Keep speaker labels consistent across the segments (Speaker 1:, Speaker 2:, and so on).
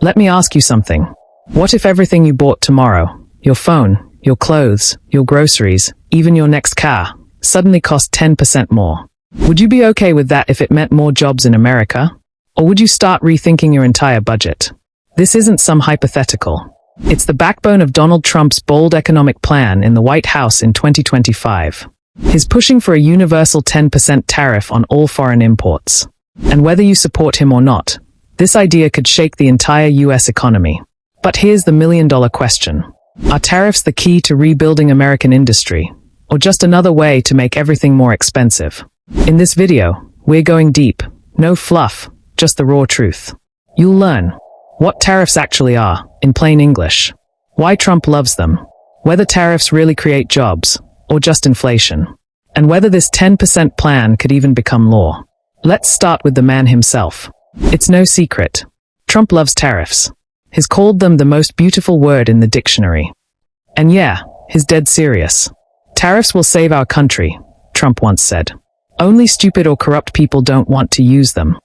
Speaker 1: Let me ask you something. What if everything you bought tomorrow, your phone, your clothes, your groceries, even your next car, suddenly cost 10% more? Would you be okay with that if it meant more jobs in America? Or would you start rethinking your entire budget? This isn't some hypothetical. It's the backbone of Donald Trump's bold economic plan in the White House in 2025. He's pushing for a universal 10% tariff on all foreign imports. And whether you support him or not, this idea could shake the entire U.S. economy. But here's the million-dollar question. Are tariffs the key to rebuilding American industry, or just another way to make everything more expensive? In this video, we're going deep. No fluff, just the raw truth. You'll learn what tariffs actually are, in plain English, why Trump loves them, whether tariffs really create jobs, or just inflation, and whether this 10% plan could even become law. Let's start with the man himself. It's no secret. Trump loves tariffs. He's called them the most beautiful word in the dictionary. And yeah, he's dead serious. Tariffs will save our country, Trump once said. Only stupid or corrupt people don't want to use them.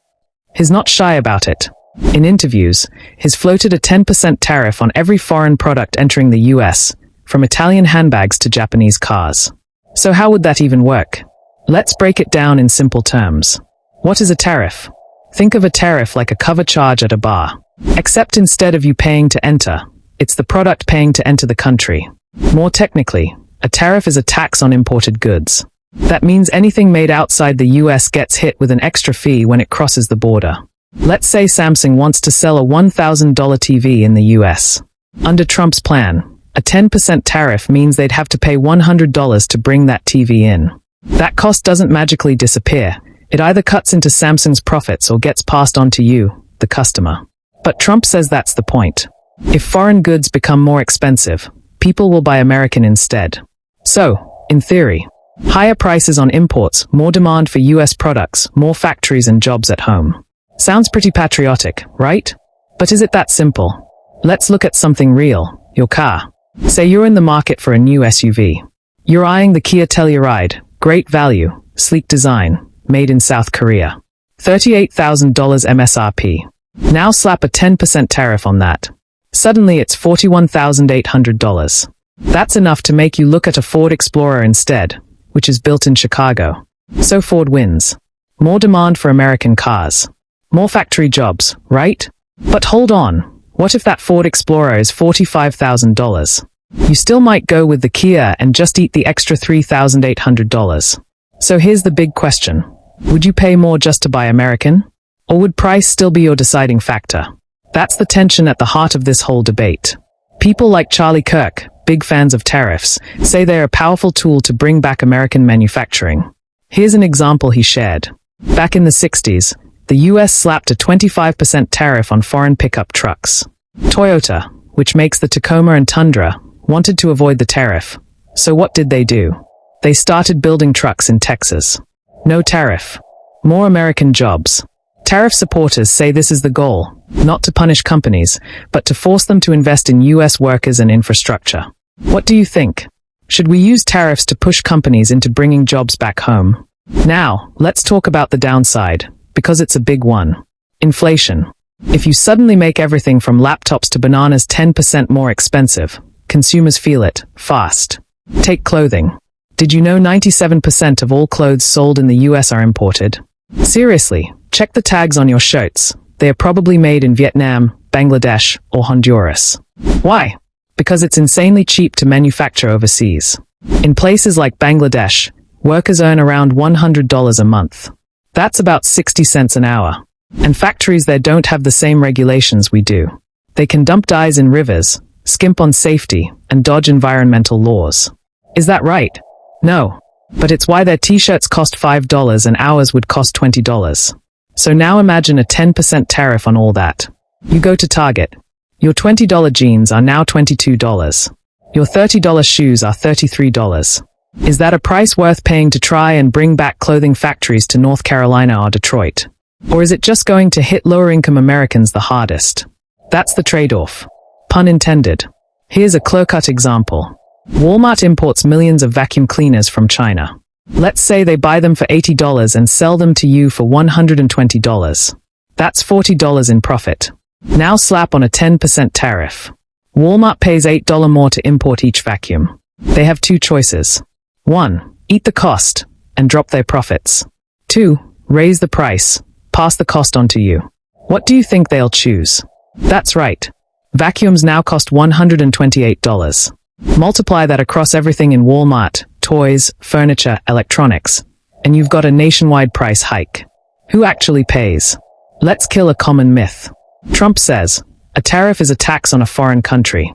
Speaker 1: He's not shy about it. In interviews, he's floated a 10% tariff on every foreign product entering the US, from Italian handbags to Japanese cars. So how would that even work? Let's break it down in simple terms. What is a tariff? Think of a tariff like a cover charge at a bar. Except instead of you paying to enter, it's the product paying to enter the country. More technically, a tariff is a tax on imported goods. That means anything made outside the US gets hit with an extra fee when it crosses the border. Let's say Samsung wants to sell a $1,000 TV in the US. Under Trump's plan, a 10% tariff means they'd have to pay $100 to bring that TV in. That cost doesn't magically disappear. It either cuts into Samsung's profits or gets passed on to you, the customer. But Trump says that's the point. If foreign goods become more expensive, people will buy American instead. So, in theory, higher prices on imports, more demand for US products, more factories and jobs at home. Sounds pretty patriotic, right? But is it that simple? Let's look at something real, your car. Say you're in the market for a new SUV. You're eyeing the Kia Telluride, great value, sleek design, made in South Korea. $38,000 MSRP. Now slap a 10% tariff on that. Suddenly it's $41,800. That's enough to make you look at a Ford Explorer instead, which is built in Chicago. So Ford wins. More demand for American cars. More factory jobs, right? But hold on, what if that Ford Explorer is $45,000? You still might go with the Kia and just eat the extra $3,800. So here's the big question. Would you pay more just to buy American? Or would price still be your deciding factor? That's the tension at the heart of this whole debate. People like Charlie Kirk, big fans of tariffs, say they're a powerful tool to bring back American manufacturing. Here's an example he shared. Back in the 60s, the US slapped a 25% tariff on foreign pickup trucks. Toyota, which makes the Tacoma and Tundra, wanted to avoid the tariff. So what did they do? They started building trucks in Texas. No tariff. More American jobs. Tariff supporters say this is the goal, not to punish companies, but to force them to invest in US workers and infrastructure. What do you think? Should we use tariffs to push companies into bringing jobs back home? Now, let's talk about the downside, because it's a big one. Inflation. If you suddenly make everything from laptops to bananas 10% more expensive, consumers feel it, fast. Take clothing. Did you know 97% of all clothes sold in the US are imported? Seriously, check the tags on your shirts. They are probably made in Vietnam, Bangladesh, or Honduras. Why? Because it's insanely cheap to manufacture overseas. In places like Bangladesh, workers earn around $100 a month. That's about 60 cents an hour. And factories there don't have the same regulations we do. They can dump dyes in rivers, skimp on safety, and dodge environmental laws. Is that right? No. But it's why their t-shirts cost $5 and ours would cost $20. So now imagine a 10% tariff on all that. You go to Target. Your $20 jeans are now $22. Your $30 shoes are $33. Is that a price worth paying to try and bring back clothing factories to North Carolina or Detroit? Or is it just going to hit lower-income Americans the hardest? That's the trade-off. Pun intended. Here's a clear-cut example. Walmart imports millions of vacuum cleaners from China. Let's say they buy them for $80 and sell them to you for $120. That's $40 in profit. Now slap on a 10% tariff. Walmart pays $8 more to import each vacuum. They have two choices. 1. Eat the cost and drop their profits. 2. Raise the price, pass the cost on to you. What do you think they'll choose? That's right. Vacuums now cost $128. Multiply that across everything in Walmart, toys, furniture, electronics, and you've got a nationwide price hike. Who actually pays? Let's kill a common myth. Trump says, a tariff is a tax on a foreign country.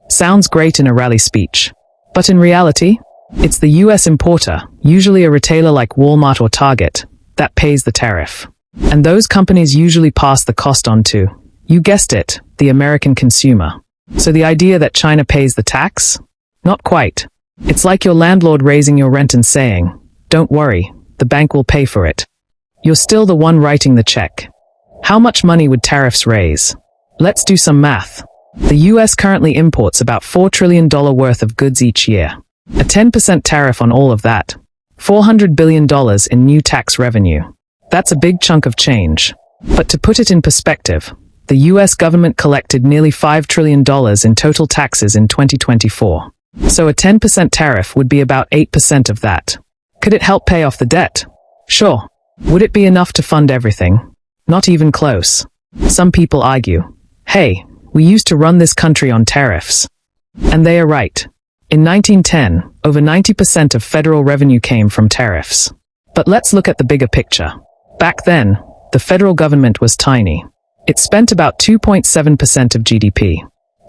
Speaker 1: Sounds great in a rally speech. But in reality, it's the U.S. importer, usually a retailer like Walmart or Target, that pays the tariff. And those companies usually pass the cost on to, you guessed it, the American consumer. So the idea that China pays the tax? Not quite. It's like your landlord raising your rent and saying, don't worry, the bank will pay for it. You're still the one writing the check. How much money would tariffs raise? Let's do some math. The U.S. currently imports about $4 trillion worth of goods each year. A 10% tariff on all of that. $400 billion in new tax revenue. That's a big chunk of change. But to put it in perspective, the U.S. government collected nearly $5 trillion in total taxes in 2024. So a 10% tariff would be about 8% of that. Could it help pay off the debt? Sure. Would it be enough to fund everything? Not even close. Some people argue, hey, we used to run this country on tariffs. And they are right. In 1910, over 90% of federal revenue came from tariffs. But let's look at the bigger picture. Back then, the federal government was tiny. It spent about 2.7% of GDP.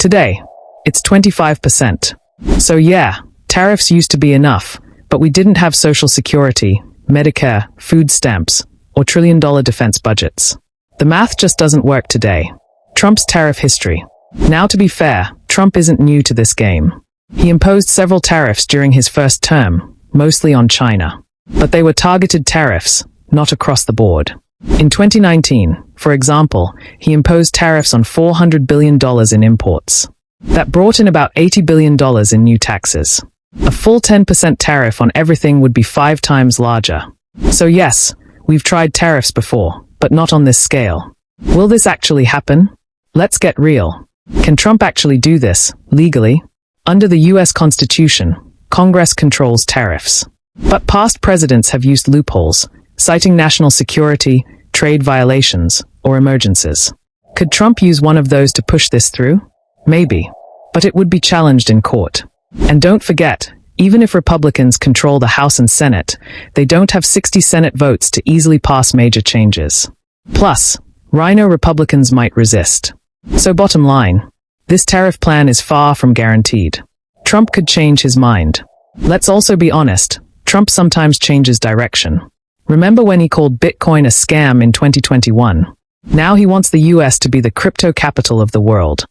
Speaker 1: Today, it's 25%. So yeah, tariffs used to be enough, but we didn't have Social Security, Medicare, food stamps, or trillion-dollar defense budgets. The math just doesn't work today. Trump's tariff history. Now to be fair, Trump isn't new to this game. He imposed several tariffs during his first term, mostly on China. But they were targeted tariffs, not across the board. In 2019, for example, he imposed tariffs on $400 billion in imports. That brought in about $80 billion in new taxes. A full 10% tariff on everything would be 5 times larger. So yes, we've tried tariffs before, but not on this scale. Will this actually happen? Let's get real. Can Trump actually do this, legally? Under the U.S. Constitution, Congress controls tariffs. But past presidents have used loopholes, citing national security, trade violations, or emergencies. Could Trump use one of those to push this through? Maybe. But it would be challenged in court. And don't forget, even if Republicans control the House and Senate, they don't have 60 Senate votes to easily pass major changes. Plus, Rhino Republicans might resist. So bottom line, this tariff plan is far from guaranteed. Trump could change his mind. Let's also be honest, Trump sometimes changes direction. Remember when he called Bitcoin a scam in 2021? Now he wants the US to be the crypto capital of the world.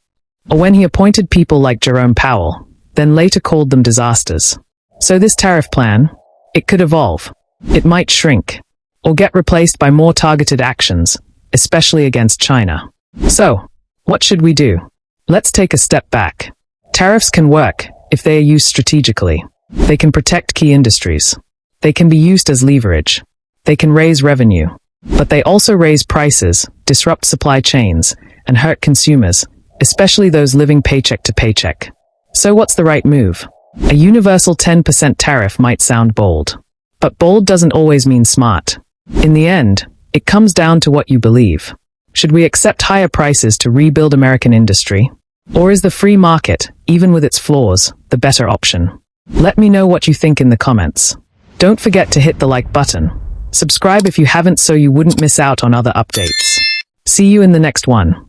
Speaker 1: Or when he appointed people like Jerome Powell, then later called them disasters. So this tariff plan, it could evolve. It might shrink. Or get replaced by more targeted actions, especially against China. So, what should we do? Let's take a step back. Tariffs can work if they are used strategically. They can protect key industries. They can be used as leverage. They can raise revenue. But they also raise prices, disrupt supply chains, and hurt consumers, especially those living paycheck to paycheck. So what's the right move? A universal 10% tariff might sound bold. But bold doesn't always mean smart. In the end, it comes down to what you believe. Should we accept higher prices to rebuild American industry? Or is the free market, even with its flaws, the better option? Let me know what you think in the comments. Don't forget to hit the like button. Subscribe if you haven't so you wouldn't miss out on other updates. See you in the next one.